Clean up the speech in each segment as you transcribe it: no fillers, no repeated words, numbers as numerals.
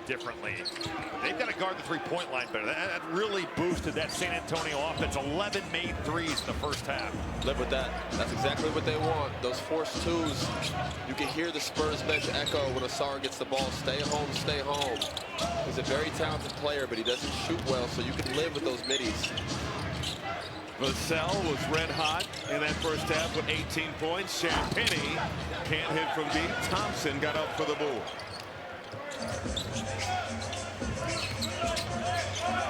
differently. They've got to guard the three-point line better. That really boosted that San Antonio offense. 11 made threes in the first half. Live with that. That's exactly what they want. Those forced twos. You can hear the Spurs bench echo when Asar gets the ball. Stay home, stay home. He's a very talented player, but he doesn't shoot well, so you can live with those middies. Vassell was red hot in that first half with 18 points. Champagny can't hit from deep. Thompson got up for the Bulls.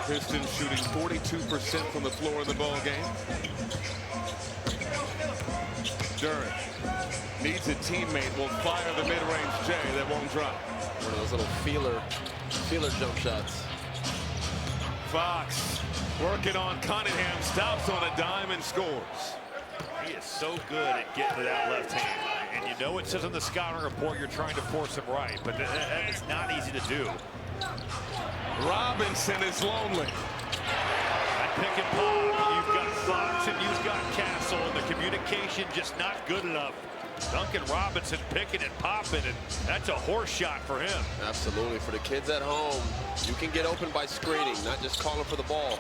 Pistons shooting 42% from the floor in the ball game. Duren needs a teammate. Will fire the mid-range J that won't drop. One of those little feeler jump shots. Fox working on Cunningham, stops on a dime and scores. He is so good at getting to that left hand. And you know it says on the scouting report you're trying to force him right, but that is not easy to do. Robinson is lonely. At pick and pop, you've got Fox and you've got Castle, and the communication just not good enough. Duncan Robinson picking and popping, and that's a horse shot for him. Absolutely. For the kids at home, you can get open by screening, not just calling for the ball.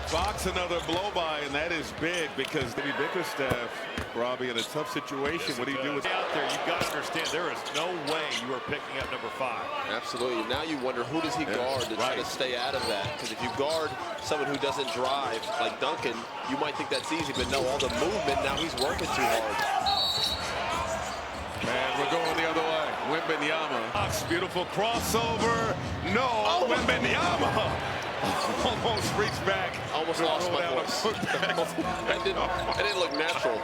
Fox another blow by, and that is big because the Bickerstaff, Robbie, in a tough situation. What do you do with out there? You've got to understand there is no way you are picking up number 5. Absolutely. Now you wonder who does he guard to try to stay out of that? Because if you guard someone who doesn't drive like Duncan, you might think that's easy, but no, all the movement, now he's working too hard. Man, we're going the other way. Wembanyama. Fox, beautiful crossover. No, Wembanyama. Almost reached back. Almost lost my voice. That didn't look natural.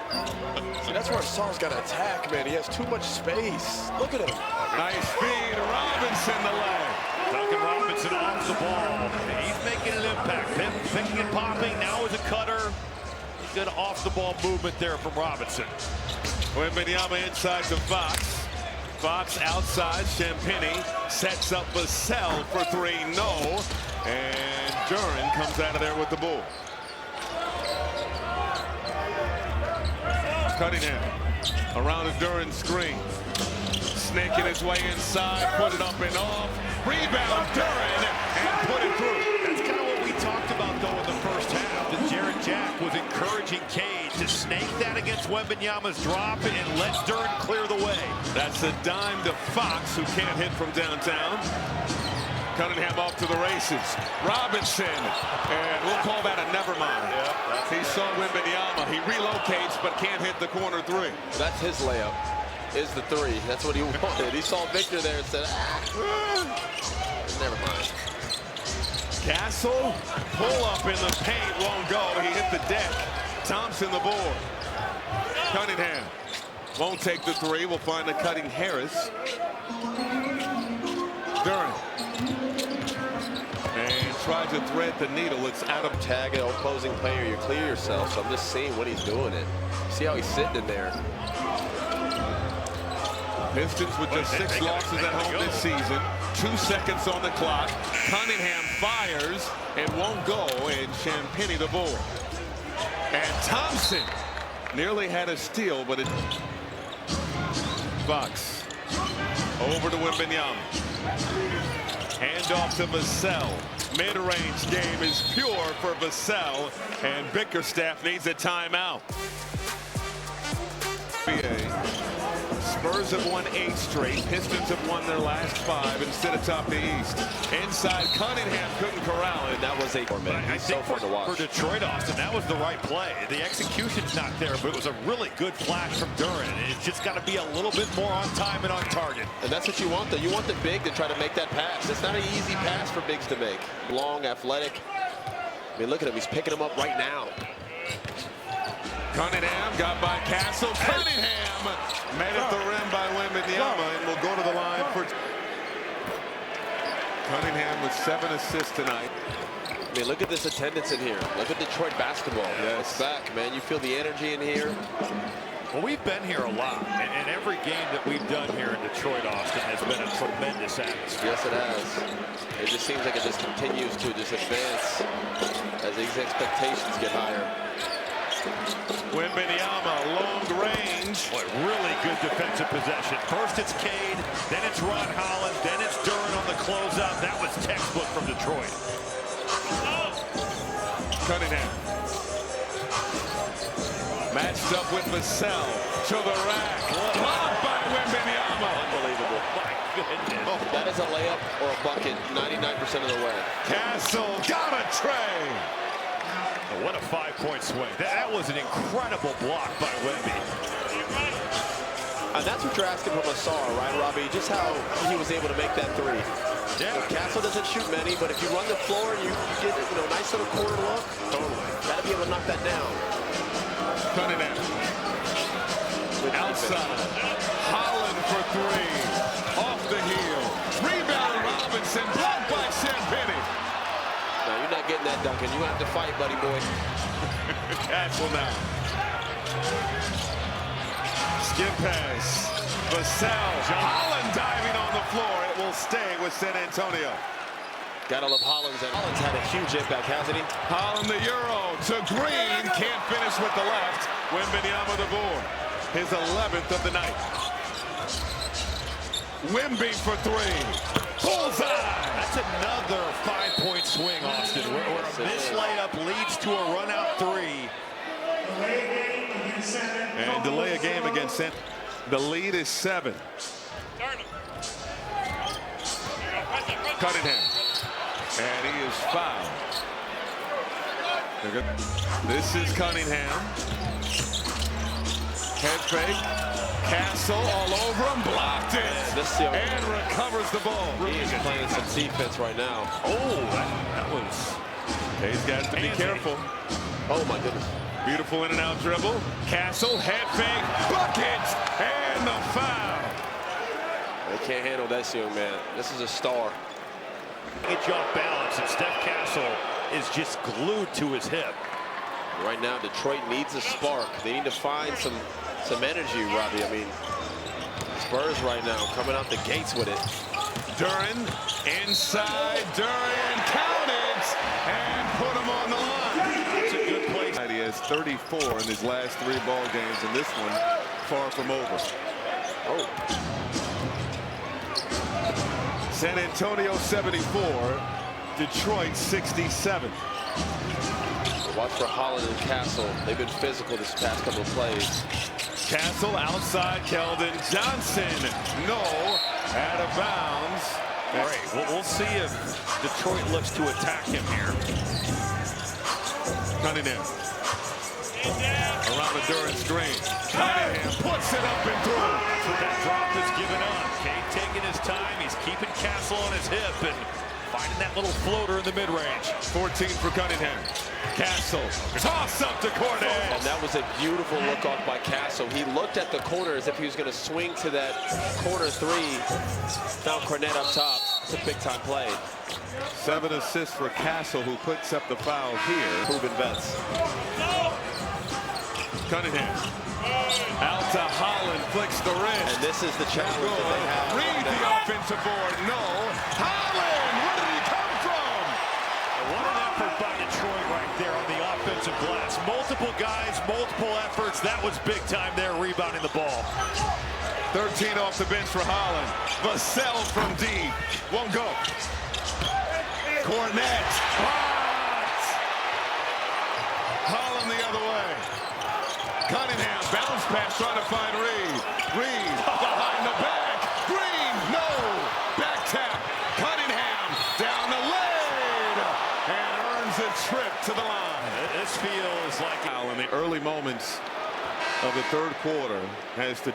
See, that's where Asar's got to attack, man. He has too much space. Look at him. Nice feed. Robinson the leg. Duncan Robinson off the ball. And he's making an impact. Picking and popping. Now as a cutter. Good off-the-ball movement there from Robinson. Wembanyama inside to Fox. Fox outside. Champagny sets up Vassell for 3. No. And Duren comes out of there with the ball. Cunningham around a Duren screen. Snaking his way inside. Put it up and off. Rebound Duren and put it through. That's kind of what we talked about, though, in the first half. That Jared Jack was encouraging Cade to snake that against Wembanyama's drop and let Duren clear the way. That's a dime to Fox, who can't hit from downtown. Cunningham off to the races. Robinson, and we'll call that a never mind. He saw Wembanyama. He relocates, but can't hit the corner 3. That's his layup, is the 3. That's what he wanted. He saw Victor there and said, never mind. Castle, pull up in the paint, won't go. He hit the deck. Thompson the board. Cunningham won't take the 3. We'll find a cutting Harris. Duren. And tries to thread the needle. It's out of tag an opposing player. You clear yourself. So I'm just seeing what he's doing it. See how he's sitting in there. Pistons with just 6 losses at home this season. 2 seconds on the clock. Cunningham fires and won't go. And Champagny the ball. And Thompson nearly had a steal, but it. Fox over to Wembanyama. Hand off to Vassell. Mid-range game is pure for Vassell, and Bickerstaff needs a timeout. Spurs have won 8 straight. Pistons have won their last 5 and sit atop the East. Inside, Cunningham couldn't corral it. That was a I think for Detroit, Austin, that was the right play. The execution's not there, but it was a really good flash from Duren. It's just got to be a little bit more on time and on target. And that's what you want, though. You want the big to try to make that pass. It's not an easy pass for bigs to make. Long, athletic. I mean, look at him. He's picking him up right now. Cunningham got by Castle. Cunningham met at the rim by Wembanyama and will go to the line for. Cunningham with 7 assists tonight. I mean, look at this attendance in here. Look at Detroit basketball. Yes. It's back, man. You feel the energy in here. Well, we've been here a lot, and every game that we've done here in Detroit, Austin, has been a tremendous atmosphere. Yes, it has. It just seems like it just continues to just advance as these expectations get higher. Wembanyama, long range. range. Boy, really good defensive possession. First it's Cade, then it's Ron Holland, then it's Duren on the closeout. That was textbook from Detroit. Cunningham. Matched up with Vassell to the rack. Blocked by Wembanyama. Unbelievable. My goodness. Oh, that is a layup or a bucket 99% of the way. Castle got a tray. Oh, what a 5-point swing. That was an incredible block by Wemby. And that's what you're asking from Asar, right, Robbie? Just how he was able to make that three. Yeah. Castle doesn't shoot many, but if you run the floor and you get a nice little corner look, Totally. gotta be able to knock that down. Cunningham. Outside. Holland for three. Off the heel. Rebound Robinson. Blocked by Champagnie. No, you're not getting that, Duncan. You have to fight, buddy boy. Castle now. Skip pass. Vassell. Holland diving on the floor. It will stay with San Antonio. Gotta love Holland's. And Holland's had a huge impact, hasn't he? Holland the Euro to Green. Can't finish with the left. Wembanyama the board. His 11th of the night. Wemby for three. Bullseye. That's another 5-point swing, Austin, where a missed layup leads to a run-out three. And delay a game against San. The lead is 7. Cunningham. And he is fouled. This is Cunningham. Head fake. Castle all over him. Blocked it. And recovers the ball. He is playing some defense right now. Oh, that was... He's got to be careful. Oh, my goodness. Beautiful in and out dribble. Castle, head fake, bucket, and the foul. They can't handle this young man. This is a star. Get you off balance, and Steph Castle is just glued to his hip. Right now, Detroit needs a spark. They need to find some energy, Robbie. I mean, Spurs right now coming out the gates with it. Duren, inside, Duren, count it, and put him on the line. It's a good place. He has 34 in his last 3 ball games, and this one far from over. Oh. San Antonio 74, Detroit 67. Watch for Holland and Castle. They've been physical this past couple of plays. Castle outside, Keldon Johnson. No, out of bounds. Great. We'll see if Detroit looks to attack him here. Cunningham. Around the Duren screen. Cunningham puts it up and through. That's what that drop is giving up. Cade taking his time. He's keeping Castle on his hip and finding that little floater in the mid-range. 14 for Cunningham. Castle. Toss up to Cornet. And that was a beautiful look off by Castle. He looked at the corner as if he was going to swing to that corner three. Found Cornet up top. It's a big-time play. 7 assists for Castle, who puts up the foul here. Proven vets. Cunningham. Out to Holland, flicks the wrist. And this is the challenge that they have. Read the offensive board. No. Holland, where did he come from? What an effort by Detroit right there on the offensive glass. Multiple guys, multiple efforts. That was big time there, rebounding the ball. 13 off the bench for Holland. Vassell from D. Won't go. Cornet. Blocked. Holland the other way. Cunningham, bounce pass, trying to find Reed. Reed behind the back. Green, no. Back tap. Cunningham down the lane and earns a trip to the line. This feels like In the early moments of the third quarter has to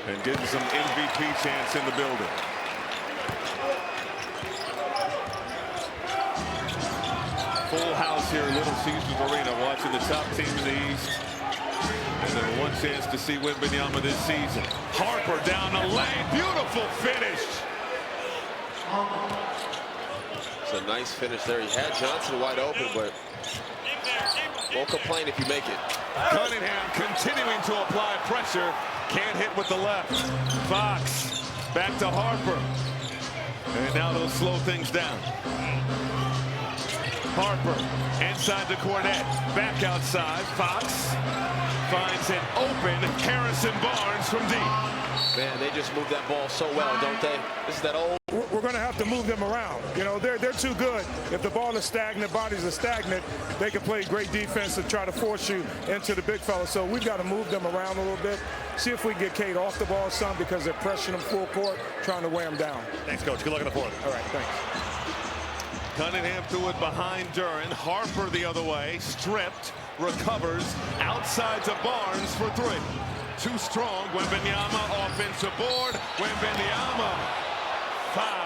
and getting some MVP chance in the building. Full house here at Little Caesars Arena, watching the top team in the East. And then one chance to see Wembanyama this season. Harper down the lane, beautiful finish. It's a nice finish there. He had Johnson wide open, but won't complain if you make it. Cunningham continuing to apply pressure. Can't hit with the left. Fox back to Harper. And now they'll slow things down. Harper inside the cornet, back outside. Fox finds an open Harrison Barnes from deep. Man, they just move that ball so well, don't they? This is that old. We're going to have to move them around. You know, they're too good. If the ball is stagnant, bodies are stagnant, they can play great defense to try to force you into the big fella. So we've got to move them around a little bit. See if we can get Cade off the ball some because they're pressuring him full court, trying to wear him down. Thanks, Coach. Good luck in the fourth. All right, thanks. Cunningham threw it behind Duren. Harper the other way, stripped, recovers, outside to Barnes for three. Too strong. Wembanyama offensive board. Wembanyama foul.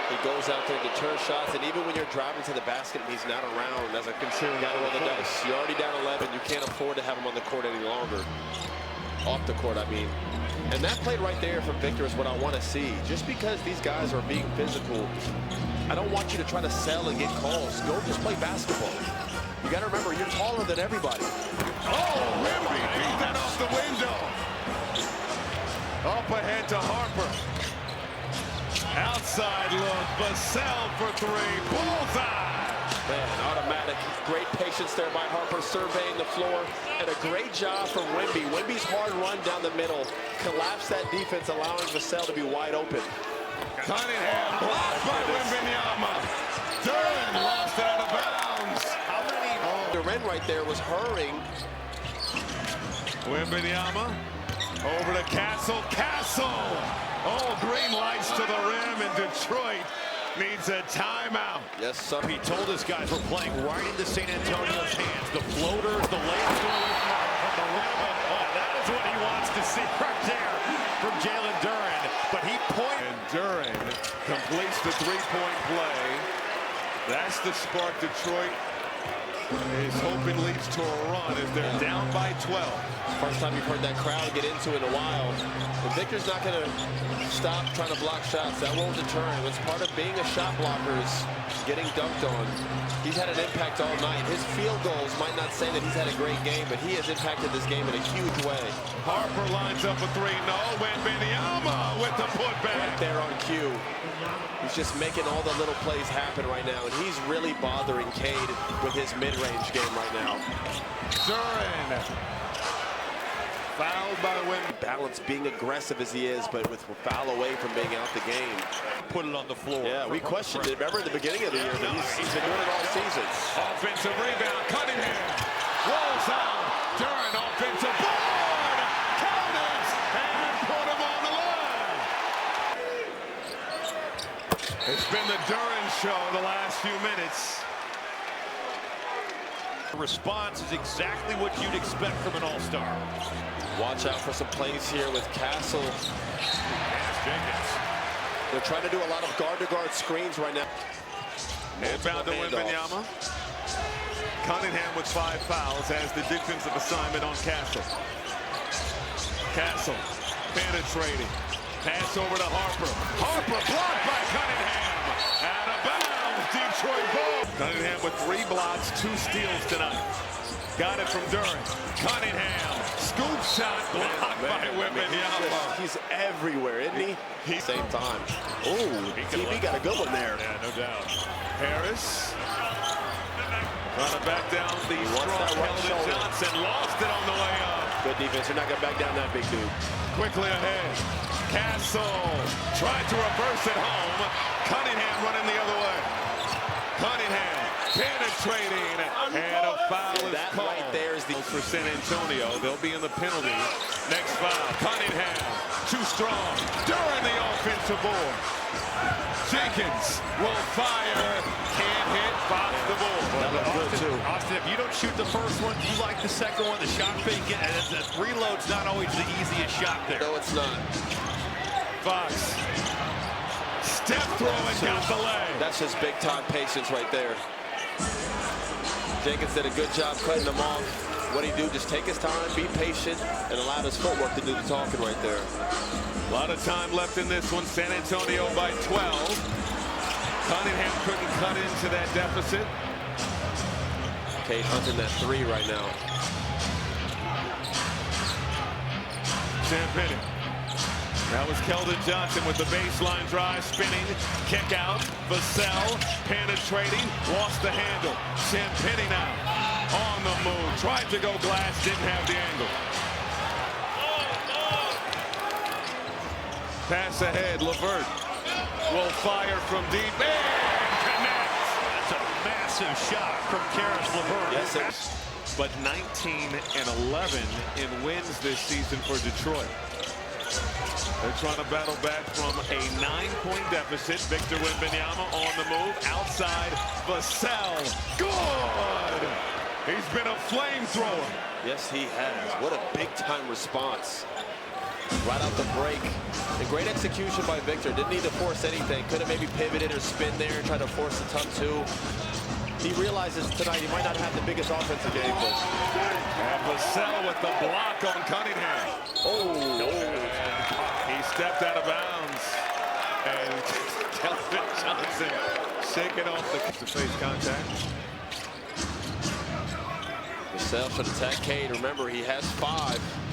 He goes out there, deters shots, and even when you're driving to the basket and he's not around, as a consumer, you got to roll the dice. You're already down 11. You can't afford to have him on the court any longer. Off the court, I mean. And that play right there from Victor is what I want to see. Just because these guys are being physical, I don't want you to try to sell and get calls. Go just play basketball. You got to remember, you're taller than everybody. Oh, Wemby beat that off the window. Up ahead to Harper. Outside look, Vassell for three. Bullseye. Man, automatic. Great patience there by Harper, surveying the floor. And a great job from Wemby. Wemby's hard run down the middle collapsed that defense, allowing Vassell to be wide open. Cunningham blocked by Wembanyama. Duren lost it out of bounds. How many? Duren right there was hurrying. Wembanyama over to Castle. Castle! Oh, green lights to the rim, and Detroit needs a timeout. Yes, sir. He told his guys we're playing right into San Antonio's hands. The floaters, the layups going away from the rim. Oh, that is what he wants to see right there from Jalen Duren. But he pointed. And Duren completes the three-point play. That's the spark Detroit is hoping leads to a run as they're down by 12. First time you've heard that crowd get into it in a while. But Victor's not going to stop trying to block shots. That won't deter him. It's part of being a shot blocker is getting dunked on. He's had an impact all night. His field goals might not say that he's had a great game, but he has impacted this game in a huge way. Harper lines up a three. No, Wembanyama with the putback. Right there on cue. He's just making all the little plays happen right now, and he's really bothering Cade with his mid-range game right now. Duren fouled by Wemby. Balance, being aggressive as he is, but with a foul away from being out the game. Put it on the floor. Yeah, we questioned it. Remember at the beginning of the year, but he's been doing it all season. Offensive rebound, Cunningham rolls out. Duren offensive board. Count it and put him on the line. It's been the Duren show the last few minutes. The response is exactly what you'd expect from an all-star. Watch out for some plays here with Castle. Jenkins. They're trying to do a lot of guard-to-guard screens right now. Inbound to Wembanyama. Cunningham with 5 fouls has the defensive assignment on Castle. Castle penetrating. Pass over to Harper. Harper blocked by Cunningham. Out of bounds, Detroit Bulls. Cunningham with 3 blocks, 2 steals tonight. Got it from Duren. Cunningham, scoop shot blocked by Wembanyama. He's everywhere, isn't he? Same time. Oh, TV got a good one there. Yeah, no doubt. Harris trying to back down the strong Keldon Johnson. Lost it on the way up. Good defense. You're not going to back down that big dude. Quickly ahead. Castle tried to reverse it home. Cunningham running the other way. Cunningham penetrating, and a foul is That called. right there is the For San Antonio, they'll be in the penalty. Next foul, Cunningham, too strong. During the offensive board. Jenkins will fire, can't hit, Fox the ball. That looked good too. Austin, if you don't shoot the first one, you like the second one, the shot fake, and the reload's not always the easiest shot there. No, it's not. Fox, step throw and got the leg. That's just big-time patience right there. Jenkins did a good job cutting him off. What he do? Just take his time, be patient, and allow his footwork to do the talking right there. A lot of time left in this one. San Antonio by 12. Cunningham couldn't cut into that deficit. Cade hunting that 3 right now. Champagnie That was Keldon Johnson with the baseline drive, spinning, kick out, Vassell penetrating, lost the handle. Champagnie now on the move, tried to go glass, didn't have the angle. Pass ahead, LeVert will fire from deep and connects. That's a massive shot from Karis LeVert. Yes, sir. But 19 and 11 in wins this season for Detroit. They're trying to battle back from a 9-point deficit. Victor Wembanyama on the move. Outside, Vassell. Good! He's been a flamethrower. Yes, he has. What a big-time response. Right out the break. And great execution by Victor. Didn't need to force anything. Could have maybe pivoted or spin there and tried to force a tough two. He realizes tonight he might not have the biggest offensive game, but... And Vassell with the block on Cunningham. He stepped out of bounds. And Keldon Johnson shaking off the face contact. Vassell should attack Cade. Remember, he has 5.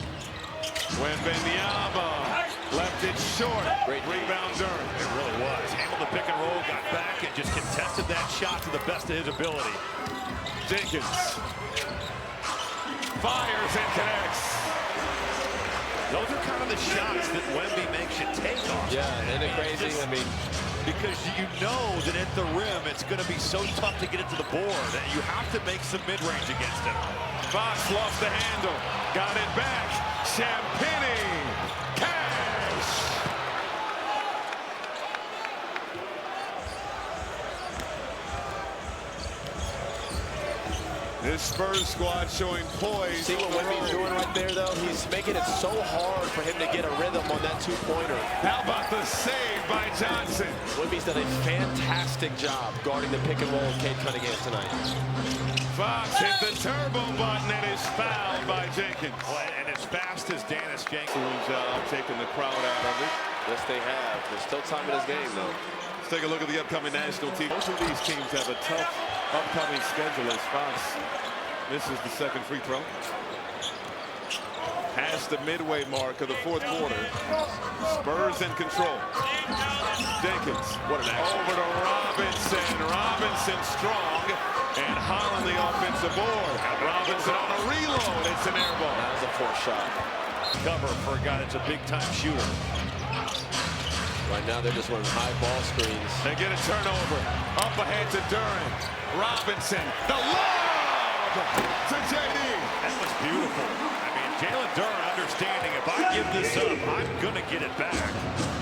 Wembanyama left it short. Great rebound, Durham. It really was. Handled the pick and roll, got back, and just contested that shot to the best of his ability. Jenkins fires and connects. Those are kind of the shots that Wemby makes you take off. Yeah, isn't it crazy? I mean, because you know that at the rim, it's going to be so tough to get it to the board that you have to make some mid-range against him. Fox lost the handle, got it back. Champagnie, cash. This Spurs squad showing poise. See what Wemby's doing right there, though? He's making it so hard for him to get a rhythm on that two-pointer. How about the save by Johnson? Wemby's done a fantastic job guarding the pick and roll of Cade Cunningham tonight. Fox hit the turbo button and is fouled by Jenkins. And as fast as Dennis Jenkins. Taking the crowd out of it. Yes, they have. There's still time in this game, though. Let's take a look at the upcoming national team. Most of these teams have a tough upcoming schedule as Fox misses the second free throw. Past the midway mark of the fourth quarter. Spurs in control. Jenkins. What an action. Over to Robinson. Robinson strong. And Holland the offensive board. Robinson on a reload. It's an air ball. That was a poor shot. Cover for a guy that's a big-time shooter. Right now, they're just running high ball screens. They get a turnover. Up ahead to Durant. Robinson. The lob to JD. That was beautiful. I mean, Jalen Durant understanding if I give this up, I'm going to get it back.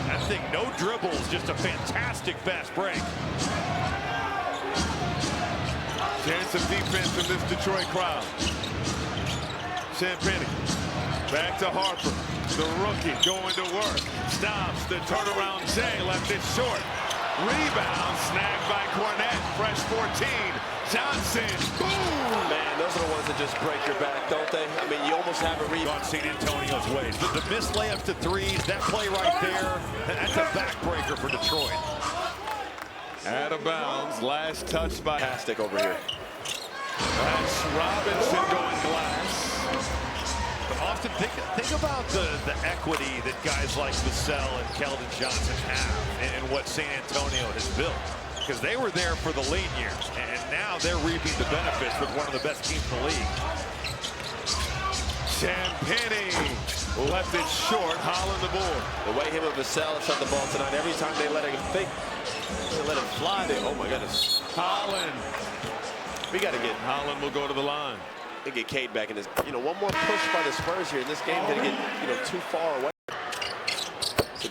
That thing, no dribbles, just a fantastic fast break. Chance of defense from this Detroit crowd. Champagnie. Back to Harper. The rookie going to work. Stops the turnaround. Jay left it short. Rebound snagged by Cornette. Fresh 14. Johnson. Boom! Man, those are the ones that just break your back, don't they? I mean, you almost have a rebound. On St. Antonio's ways. The missed layups to threes, that play right there, that's a backbreaker for Detroit. Out of bounds. Last touch by Fantastic over here. That's Robinson going glass. But Austin, think about the equity that guys like Vassell and Keldon Johnson have and what San Antonio has built. Because they were there for the lean years, and now they're reaping the benefits with one of the best teams in the league. Champagnie left it short. Holland the board. The way him and Vassell shot the ball tonight, every time they let it fly, oh my goodness. Holland. We got to get Holland will go to the line. They get Cade back in this. One more push by the Spurs here. This game didn't get too far away.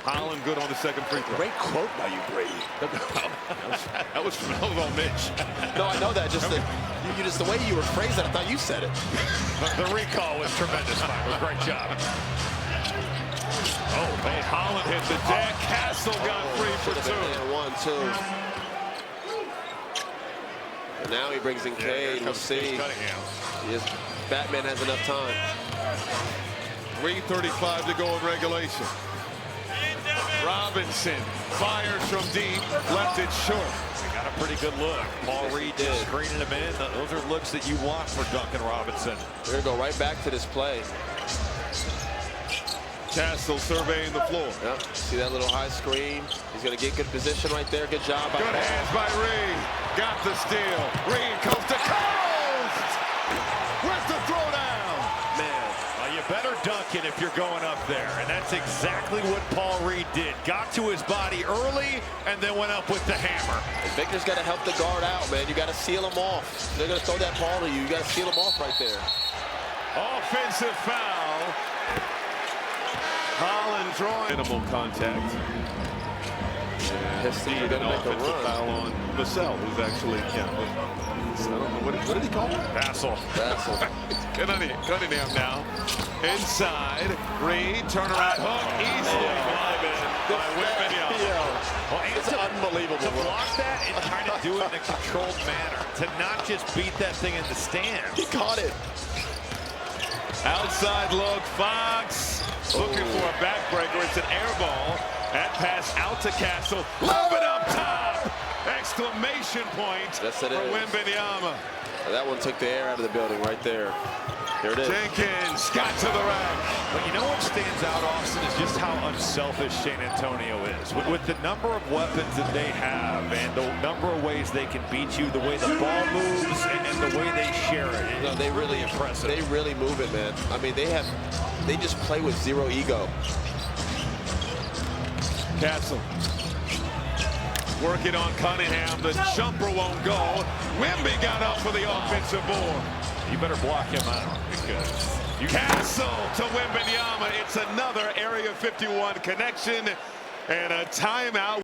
Holland good on the second free throw. Great quote by you, Brady. That was on Mitch. No, I know that. Just the way you were phrased it, I thought you said it. The recall was tremendous, Michael. Great job. Oh, man, Holland hit the deck. Castle got free for two. 1-2. And now he brings in Cade. We'll see. Yes, Batman has enough time. 3:35 to go in regulation. Robinson fires from deep, left it short. They got a pretty good look. Paul Reed did screening him in. Those are looks that you want for Duncan Robinson. We're going to go right back to this play. Castle surveying the floor. Yep. See that little high screen? He's going to get good position right there. Good job by Good hands by Reed. Got the steal. Reed comes to coast. Where's the throwdown? Man. You better dunk it if you're going up there. And that's exactly what Paul Reed did. Got to his body early and then went up with the hammer. And Victor's got to help the guard out, man. You got to seal him off. They're going to throw that ball to you. You got to seal him off right there. Offensive foul. Holland drawing. Minimal contact. Pistons are going to make a Offensive run. foul on Vassell, who's actually, I don't know, what did he call him? Vassell. Cunningham now. Inside. Reed, turnaround hook. Easily by Wembanyama. Well, It's unbelievable. To block that and kind of do it in a controlled manner. To not just beat that thing in the stands. He caught it. Outside look. Fox looking for a backbreaker. It's an air ball. That pass out to Castle. Lob it up top. Exclamation point Yes, for it is. Wembanyama. That one took the air out of the building right there. Here it is. Jenkins got to the rack. But you know what stands out, Austin, is just how unselfish San Antonio is. With the number of weapons that they have and the number of ways they can beat you, the way the ball moves and the way they share it. No, they really impressive. They really move it, man. I mean, they just play with zero ego. Castle working on Cunningham. The jumper won't go. Wemby got up for the offensive board. You better block him out because Castle to Wembanyama. It's another Area 51 connection and a timeout.